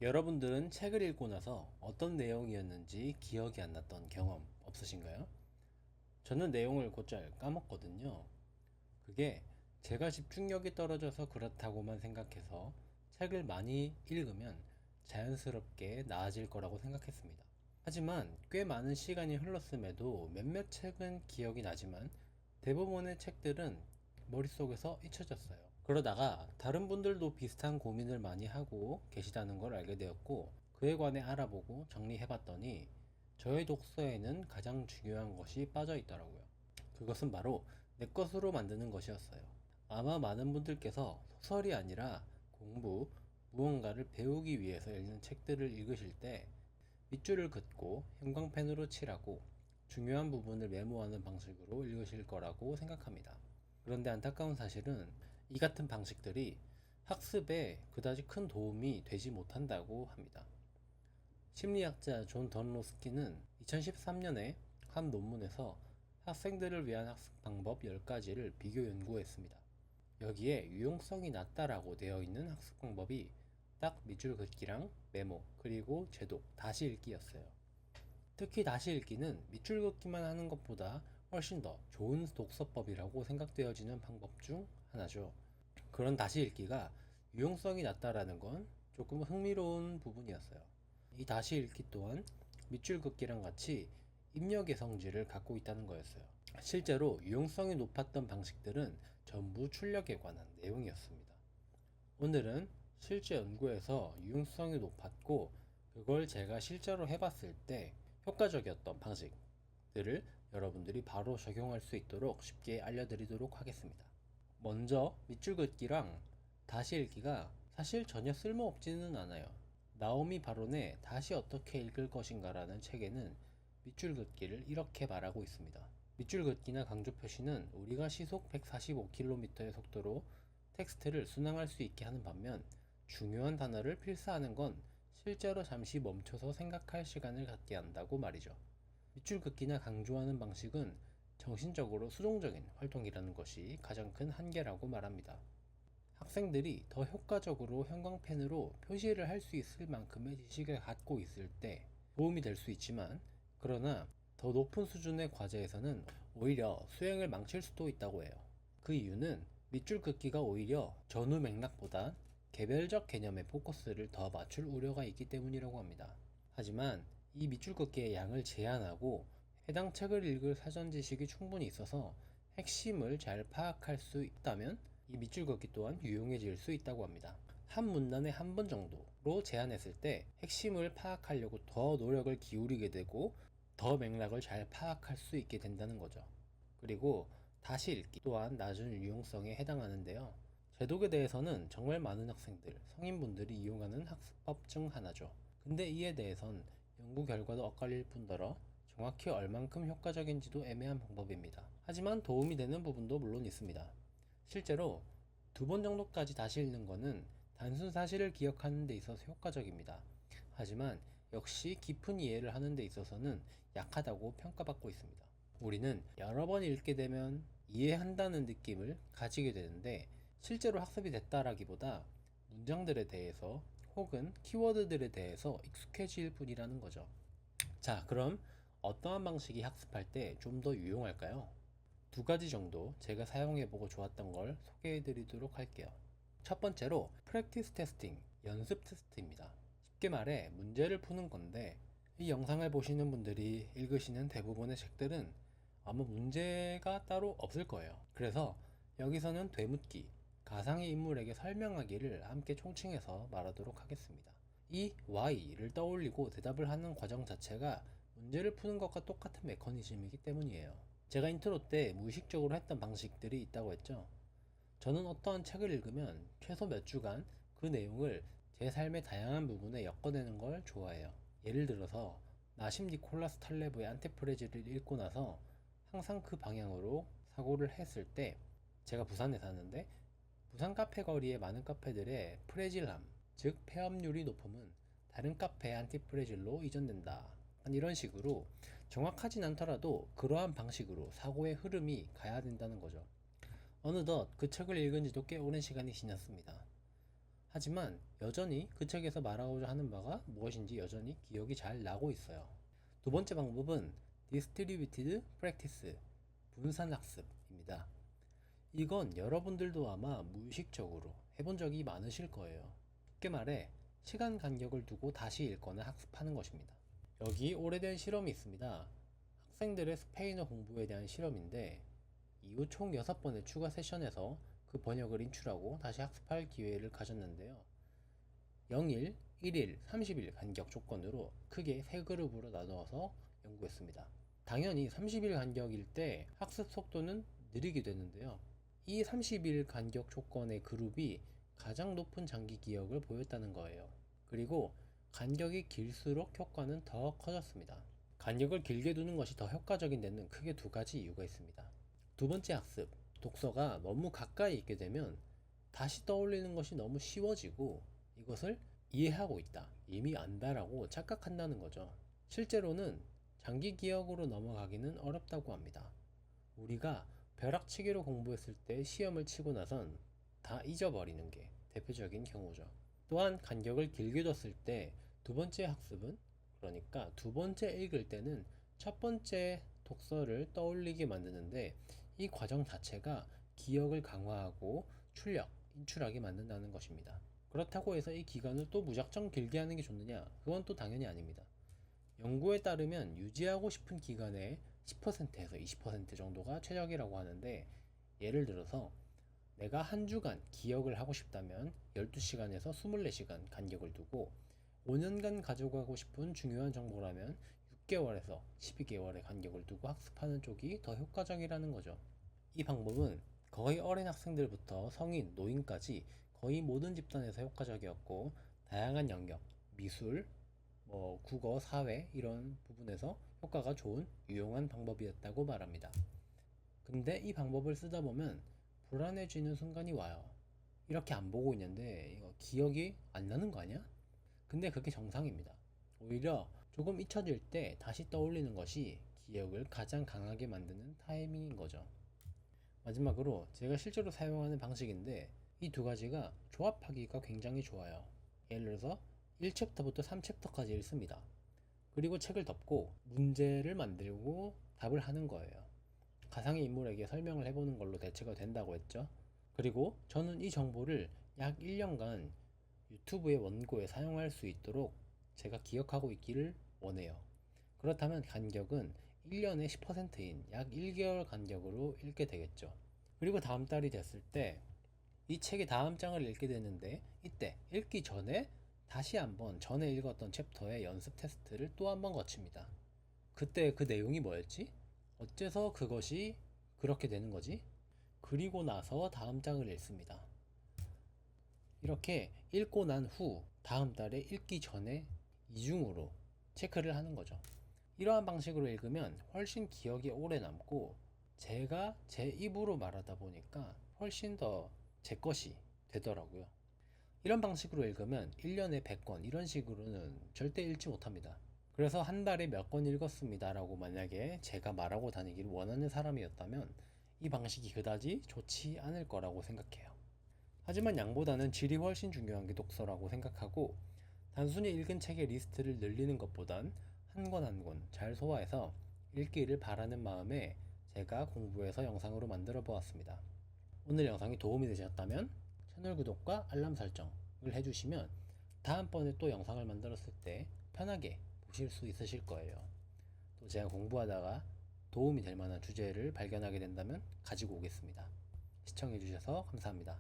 여러분들은 책을 읽고 나서 어떤 내용이었는지 기억이 안 났던 경험 없으신가요? 저는 내용을 곧잘 까먹거든요. 그게 제가 집중력이 떨어져서 그렇다고만 생각해서 책을 많이 읽으면 자연스럽게 나아질 거라고 생각했습니다. 하지만 꽤 많은 시간이 흘렀음에도 몇몇 책은 기억이 나지만 대부분의 책들은 머릿속에서 잊혀졌어요. 그러다가 다른 분들도 비슷한 고민을 많이 하고 계시다는 걸 알게 되었고, 그에 관해 알아보고 정리해봤더니 저의 독서에는 가장 중요한 것이 빠져 있더라고요. 그것은 바로 내 것으로 만드는 것이었어요. 아마 많은 분들께서 소설이 아니라 공부, 무언가를 배우기 위해서 읽는 책들을 읽으실 때 밑줄을 긋고 형광펜으로 칠하고 중요한 부분을 메모하는 방식으로 읽으실 거라고 생각합니다. 그런데 안타까운 사실은 이 같은 방식들이 학습에 그다지 큰 도움이 되지 못한다고 합니다. 심리학자 존 던로스키는 2013년에 한 논문에서 학생들을 위한 학습 방법 10가지를 비교 연구했습니다. 여기에 유용성이 낮다라고 되어 있는 학습 방법이 딱 밑줄 긋기랑 메모, 그리고 제독, 다시 읽기였어요. 특히 다시 읽기는 밑줄 긋기만 하는 것보다 훨씬 더 좋은 독서법이라고 생각되어지는 방법 중 하나죠. 그런 다시 읽기가 유용성이 낮다라는 건 조금 흥미로운 부분이었어요. 이 다시 읽기 또한 밑줄 긋기랑 같이 입력의 성질을 갖고 있다는 거였어요. 실제로 유용성이 높았던 방식들은 전부 출력에 관한 내용이었습니다. 오늘은 실제 연구에서 유용성이 높았고 그걸 제가 실제로 해봤을 때 효과적이었던 방식들을 여러분들이 바로 적용할 수 있도록 쉽게 알려드리도록 하겠습니다. 먼저 밑줄 긋기랑 다시 읽기가 사실 전혀 쓸모없지는 않아요. 나오미 바론의 다시 어떻게 읽을 것인가 라는 책에는 밑줄 긋기를 이렇게 말하고 있습니다. 밑줄 긋기나 강조 표시는 우리가 시속 145km의 속도로 텍스트를 순항할 수 있게 하는 반면 중요한 단어를 필사하는 건 실제로 잠시 멈춰서 생각할 시간을 갖게 한다고 말이죠. 밑줄 긋기나 강조하는 방식은 정신적으로 수동적인 활동이라는 것이 가장 큰 한계라고 말합니다. 학생들이 더 효과적으로 형광펜으로 표시를 할 수 있을 만큼의 지식을 갖고 있을 때 도움이 될 수 있지만, 그러나 더 높은 수준의 과제에서는 오히려 수행을 망칠 수도 있다고 해요. 그 이유는 밑줄 긋기가 오히려 전후 맥락보다 개별적 개념에 포커스를 더 맞출 우려가 있기 때문이라고 합니다. 하지만 이 밑줄 긋기의 양을 제한하고 해당 책을 읽을 사전 지식이 충분히 있어서 핵심을 잘 파악할 수 있다면 이 밑줄 긋기 또한 유용해질 수 있다고 합니다. 한 문단에 한 번 정도로 제한했을 때 핵심을 파악하려고 더 노력을 기울이게 되고 더 맥락을 잘 파악할 수 있게 된다는 거죠. 그리고 다시 읽기 또한 낮은 유용성에 해당하는데요. 제독에 대해서는 정말 많은 학생들, 성인분들이 이용하는 학습법 중 하나죠. 근데 이에 대해선 연구 결과도 엇갈릴 뿐더러 정확히 얼만큼 효과적인지도 애매한 방법입니다. 하지만 도움이 되는 부분도 물론 있습니다. 실제로 2번 정도까지 다시 읽는 것은 단순 사실을 기억하는 데 있어서 효과적입니다. 하지만 역시 깊은 이해를 하는 데 있어서는 약하다고 평가받고 있습니다. 우리는 여러 번 읽게 되면 이해한다는 느낌을 가지게 되는데 실제로 학습이 됐다라기보다 문장들에 대해서 혹은 키워드들에 대해서 익숙해질 뿐이라는 거죠. 자, 그럼 어떠한 방식이 학습할 때 좀 더 유용할까요? 2가지 정도 제가 사용해보고 좋았던 걸 소개해드리도록 할게요. 첫 번째로 프랙티스 테스팅, 연습 테스트입니다. 쉽게 말해 문제를 푸는 건데, 이 영상을 보시는 분들이 읽으시는 대부분의 책들은 아마 문제가 따로 없을 거예요. 그래서 여기서는 되묻기, 가상의 인물에게 설명하기를 함께 총칭해서 말하도록 하겠습니다. 이 Y를 떠올리고 대답을 하는 과정 자체가 문제를 푸는 것과 똑같은 메커니즘이기 때문이에요. 제가 인트로 때 무의식적으로 했던 방식들이 있다고 했죠. 저는 어떠한 책을 읽으면 최소 몇 주간 그 내용을 제 삶의 다양한 부분에 엮어내는 걸 좋아해요. 예를 들어서 나심 니콜라스 탈레브의 안티프레지를 읽고 나서 항상 그 방향으로 사고를 했을 때, 제가 부산에 사는데 부산 카페 거리의 많은 카페들의 프레질함, 즉 폐업률이 높음은 다른 카페의 안티프레질로 이전된다, 이런 식으로 정확하진 않더라도 그러한 방식으로 사고의 흐름이 가야 된다는 거죠. 어느덧 그 책을 읽은 지도 꽤 오랜 시간이 지났습니다. 하지만 여전히 그 책에서 말하고자 하는 바가 무엇인지 여전히 기억이 잘 나고 있어요. 두 번째 방법은 Distributed Practice, 분산학습입니다. 이건 여러분들도 아마 무의식적으로 해본 적이 많으실 거예요. 쉽게 말해 시간 간격을 두고 다시 읽거나 학습하는 것입니다. 여기 오래된 실험이 있습니다. 학생들의 스페인어 공부에 대한 실험인데 이후 총 6번의 추가 세션에서 그 번역을 인출하고 다시 학습할 기회를 가졌는데요. 0일, 1일, 30일 간격 조건으로 크게 3그룹으로 나누어서 연구했습니다. 당연히 30일 간격일 때 학습 속도는 느리게 되는데요. 이 30일 간격 조건의 그룹이 가장 높은 장기 기억을 보였다는 거예요. 그리고 간격이 길수록 효과는 더 커졌습니다. 간격을 길게 두는 것이 더 효과적인 데는 크게 두 가지 이유가 있습니다. 두 번째 학습, 독서가 너무 가까이 있게 되면 다시 떠올리는 것이 너무 쉬워지고 이것을 이해하고 있다, 이미 안다라고 착각한다는 거죠. 실제로는 장기 기억으로 넘어가기는 어렵다고 합니다. 우리가 벼락치기로 공부했을 때 시험을 치고 나선 다 잊어버리는 게 대표적인 경우죠. 또한 간격을 길게 뒀을 때 두 번째 학습은, 그러니까 두 번째 읽을 때는 첫 번째 독서를 떠올리게 만드는데 이 과정 자체가 기억을 강화하고 출력, 인출하게 만든다는 것입니다. 그렇다고 해서 이 기간을 또 무작정 길게 하는 게 좋느냐? 그건 또 당연히 아닙니다. 연구에 따르면 유지하고 싶은 기간의 10%에서 20% 정도가 최적이라고 하는데, 예를 들어서 내가 한 주간 기억을 하고 싶다면 12시간에서 24시간 간격을 두고 5년간 가져가고 싶은 중요한 정보라면 6개월에서 12개월의 간격을 두고 학습하는 쪽이 더 효과적이라는 거죠. 이 방법은 거의 어린 학생들부터 성인, 노인까지 거의 모든 집단에서 효과적이었고, 다양한 영역, 미술, 국어, 사회 이런 부분에서 효과가 좋은 유용한 방법이었다고 말합니다. 근데 이 방법을 쓰다 보면 불안해지는 순간이 와요. 이렇게 안 보고 있는데 이거 기억이 안 나는 거 아니야? 근데 그게 정상입니다. 오히려 조금 잊혀질 때 다시 떠올리는 것이 기억을 가장 강하게 만드는 타이밍인 거죠. 마지막으로 제가 실제로 사용하는 방식인데 이 두 가지가 조합하기가 굉장히 좋아요. 예를 들어서 1챕터부터 3챕터까지 읽습니다. 그리고 책을 덮고 문제를 만들고 답을 하는 거예요. 가상의 인물에게 설명을 해보는 걸로 대체가 된다고 했죠. 그리고 저는 이 정보를 약 1년간 유튜브의 원고에 사용할 수 있도록 제가 기억하고 있기를 원해요. 그렇다면 간격은 1년의 10%인 약 1개월 간격으로 읽게 되겠죠. 그리고 다음 달이 됐을 때 이 책의 다음 장을 읽게 되는데, 이때 읽기 전에 다시 한번 전에 읽었던 챕터의 연습 테스트를 또 한번 거칩니다. 그때 그 내용이 뭐였지? 어째서 그것이 그렇게 되는 거지? 그리고 나서 다음 장을 읽습니다. 이렇게 읽고 난 후 다음 달에 읽기 전에 이중으로 체크를 하는 거죠. 이러한 방식으로 읽으면 훨씬 기억이 오래 남고 제가 제 입으로 말하다 보니까 훨씬 더 제 것이 되더라고요. 이런 방식으로 읽으면 1년에 100권 이런 식으로는 절대 읽지 못합니다. 그래서 한 달에 몇 권 읽었습니다 라고 만약에 제가 말하고 다니기를 원하는 사람이었다면 이 방식이 그다지 좋지 않을 거라고 생각해요. 하지만 양보다는 질이 훨씬 중요한 게 독서라고 생각하고, 단순히 읽은 책의 리스트를 늘리는 것보단 한 권 한 권 잘 소화해서 읽기를 바라는 마음에 제가 공부해서 영상으로 만들어 보았습니다. 오늘 영상이 도움이 되셨다면 채널 구독과 알람 설정을 해주시면 다음번에 또 영상을 만들었을 때 편하게 보실 수 있으실 거예요. 또 제가 공부하다가 도움이 될 만한 주제를 발견하게 된다면 가지고 오겠습니다. 시청해주셔서 감사합니다.